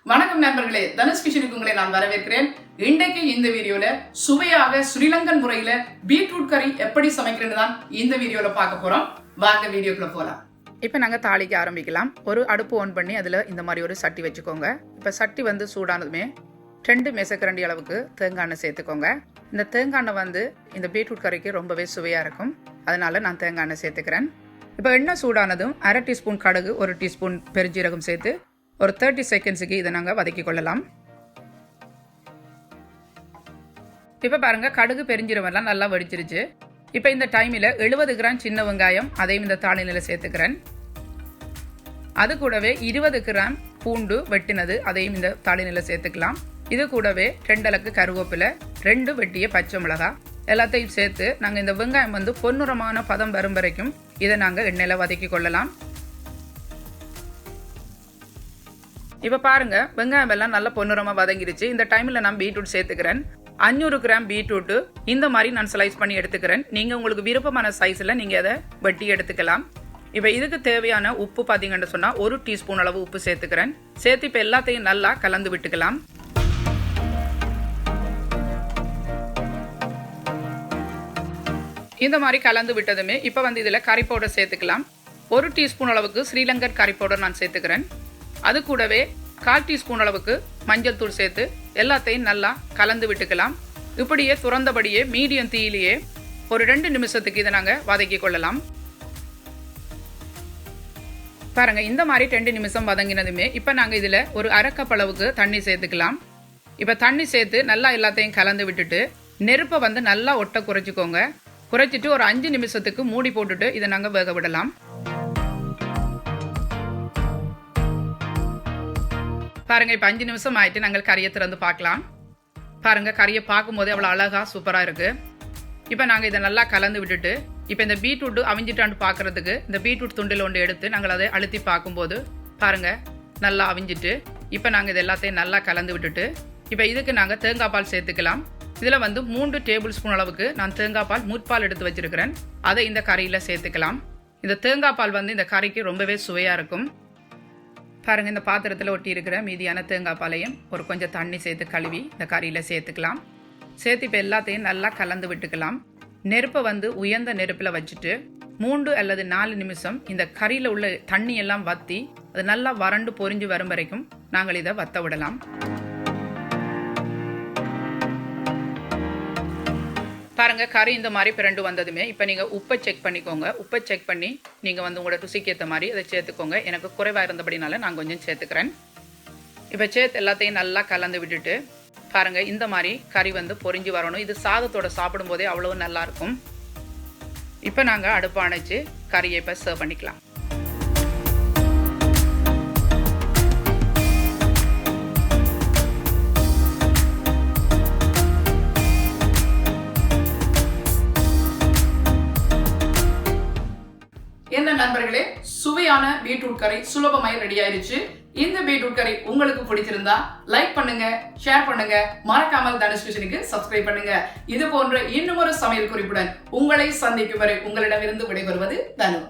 வணக்கம் நண்பர்களே, தனுஷ் கிச்சனுக்கு உங்களை நான் வரவேற்கிறேன். இன்றைக்கு இந்த வீடியோல சுவையாக ஸ்ரீலங்கன் முறையில பீட்ரூட் கறி எப்படி சமைக்கிறேன்னு தான் இந்த வீடியோல பார்க்க போறோம். வாங்க வீடியோக்குள்ள போலாம். இப்போ நாங்கள் தாளிக்க ஆரம்பிக்கலாம். ஒரு அடுப்பு ஆன் பண்ணி அதில் இந்த மாதிரி ஒரு சட்டி வச்சுக்கோங்க. இப்போ சட்டி சூடானதுமே 2 மேசக்கரண்டி அளவுக்கு தேங்காய் எண்ணெய் சேர்த்துக்கோங்க. இந்த தேங்காய் எண்ணெய் இந்த பீட்ரூட் கறிக்கு ரொம்பவே சுவையாக இருக்கும். அதனால நான் தேங்காய் எண்ணெய் சேர்த்துக்கிறேன். இப்போ எண்ணெய் சூடானதும் 1/2 டீஸ்பூன் கடுகு, 1 டீஸ்பூன் பெருஞ்சீரகம் சேர்த்து ஒரு 30 செகண்ட்ஸுக்கு இதை நாங்கள் வதக்கி கொள்ளலாம். இப்போ பாருங்க, கடுகு பெருஞ்சீரகம் நல்லா வெடிச்சிருச்சு. இப்போ இந்த டைமில் 70 கிராம் சின்ன வெங்காயம் அதையும் இந்த தாளினில் சேர்த்துக்கிறேன். அது கூடவே 20 கிராம் பூண்டு வெட்டினது அதையும் இந்த தாளினில் சேர்த்துக்கலாம். இது கூடவே 2 அலக்கு கருவேப்பிலை, 2 வெட்டிய பச்சை மிளகாய் எல்லாத்தையும் சேர்த்து நாங்கள் இந்த வெங்காயம் பொன்னிறமான பதம் வரும் வரைக்கும் இதை நாங்கள் எண்ணெயில் வதக்கி கொள்ளலாம். இப்போ பாருங்க, வெங்காயம் எல்லாம் நல்லா பொன்னிறமாக வதங்கிருச்சு. இந்த டைமில் நான் பீட்ரூட் சேர்த்துக்கிறேன். 500 கிராம் பீட்ரூட்டு இந்த மாதிரி நான் ஸ்லைஸ் பண்ணி எடுத்துக்கிறேன். நீங்கள் உங்களுக்கு விருப்பமான சைஸில் நீங்கள் அதை வெட்டி எடுத்துக்கலாம். இப்போ இதுக்கு தேவையான உப்பு பார்த்தீங்கன்னு சொன்னால் 1 டீஸ்பூன் அளவு உப்பு சேர்த்துக்கிறேன். சேர்த்து இப்போ எல்லாத்தையும் நல்லா கலந்து விட்டுக்கலாம். இந்த மாதிரி கலந்து விட்டதுமே இப்போ இதில் கறி பவுடர் சேர்த்துக்கலாம். 1 டீஸ்பூன் அளவுக்கு ஸ்ரீலங்கன் கறி பவுடர் நான் சேர்த்துக்கிறேன். அது கூடவே 1/4 டீஸ்பூன் அளவுக்கு மஞ்சள் தூள் சேர்த்து எல்லாத்தையும் நல்லா கலந்து விட்டுக்கலாம். இப்படியே துறந்தபடியே மீடியம் தீயிலேயே ஒரு 2 நிமிஷத்துக்கு இதை நாங்கள் வதக்கி கொள்ளலாம். பாருங்க, இந்த மாதிரி 2 நிமிஷம் வதங்கினதுமே இப்போ நாங்கள் இதில் ஒரு 1/2 கப் அளவுக்கு தண்ணி சேர்த்துக்கலாம். இப்போ தண்ணி சேர்த்து நல்லா எல்லாத்தையும் கலந்து விட்டுட்டு நெருப்பை நல்லா ஒட்ட குறைச்சிக்கோங்க. குறைச்சிட்டு ஒரு 5 நிமிஷத்துக்கு மூடி போட்டுட்டு இதை நாங்கள் வேக விடலாம். பாருங்க, இப்போ 5 நிமிஷம் ஆயிட்டு நாங்கள் கறியை திறந்து பார்க்கலாம். பாருங்க, கறியை பார்க்கும் போதே அவ்வளோ அழகா சூப்பராக இருக்கு. இப்போ நாங்கள் இதை நல்லா கலந்து விட்டுட்டு இப்போ இந்த பீட்ரூட் அவிஞ்சிட்டான்னு பார்க்கறதுக்கு இந்த பீட்ரூட் துண்டில் ஒன்று எடுத்து நாங்கள் அதை அழுத்தி பார்க்கும்போது பாருங்க நல்லா அவிஞ்சிட்டு இப்போ நாங்கள் இது எல்லாத்தையும் நல்லா கலந்து விட்டுட்டு இப்போ இதுக்கு நாங்கள் தேங்காய் பால் சேர்த்துக்கலாம். இதில் 3 டேபிள் ஸ்பூன் அளவுக்கு நான் தேங்காய் பால் முற்பால் எடுத்து வச்சிருக்கிறேன். அதை இந்த கறியில் சேர்த்துக்கலாம். இந்த தேங்காய் பால் இந்த கறிக்கு ரொம்பவே சுவையாக இருக்கும். பாருங்கள், இந்த பாத்திரத்தில் ஒட்டி இருக்கிற மீதியான தேங்காய் பாலையும் ஒரு கொஞ்சம் தண்ணி சேர்த்து கழுவி இந்த கறியில் சேர்த்துக்கலாம். சேர்த்து இப்போ எல்லாத்தையும் நல்லா கலந்து விட்டுக்கலாம். நெருப்பை உயர்ந்த நெருப்பில் வச்சுட்டு 3 அல்லது 4 நிமிஷம் இந்த கறியில் உள்ள தண்ணி எல்லாம் வற்றி அது நல்லா வறண்டு பொரிஞ்சு வரும் வரைக்கும் நாங்கள் இதை வத்த விடலாம். பாருங்க, கறி இந்த மாதிரி பிரண்டு வந்ததுமே இப்போ நீங்கள் உப்பை செக் பண்ணிக்கோங்க. உப்பை செக் பண்ணி நீங்கள் உங்களோட ருசிக்கு ஏற்ற மாதிரி அதை சேர்த்துக்கோங்க. எனக்கு குறைவாக இருந்தபடினால நான் கொஞ்சம் சேர்த்துக்கிறேன். இப்போ சேர்த்து எல்லாத்தையும் நல்லா கலந்து விட்டுட்டு பாருங்க, இந்த மாதிரி கறி பொரிஞ்சு வரணும். இது சாதத்தோட சாப்பிடும் போதே அவ்வளோ நல்லா இருக்கும். இப்போ நாங்கள் அடுப்பு அணைச்சு கறியை இப்போ சர்வ் பண்ணிக்கலாம். என்ன நண்பர்களே, சுவையான பீட்ரூட் கறி சுலபமாய் ரெடி ஆயிருச்சு. இந்த பீட்ரூட் கறி உங்களுக்கு பிடிச்சிருந்தா லைக் பண்ணுங்க, ஷேர் பண்ணுங்க, மறக்காமல் தனுஷ் கிச்சனுக்கு சப்ஸ்கிரைப் பண்ணுங்க. இது போன்ற இன்னும் ஒரு சமையல் குறிப்புடன் உங்களை சந்திக்கும் வரை உங்களிடமிருந்து விடைபெறுவது தனு.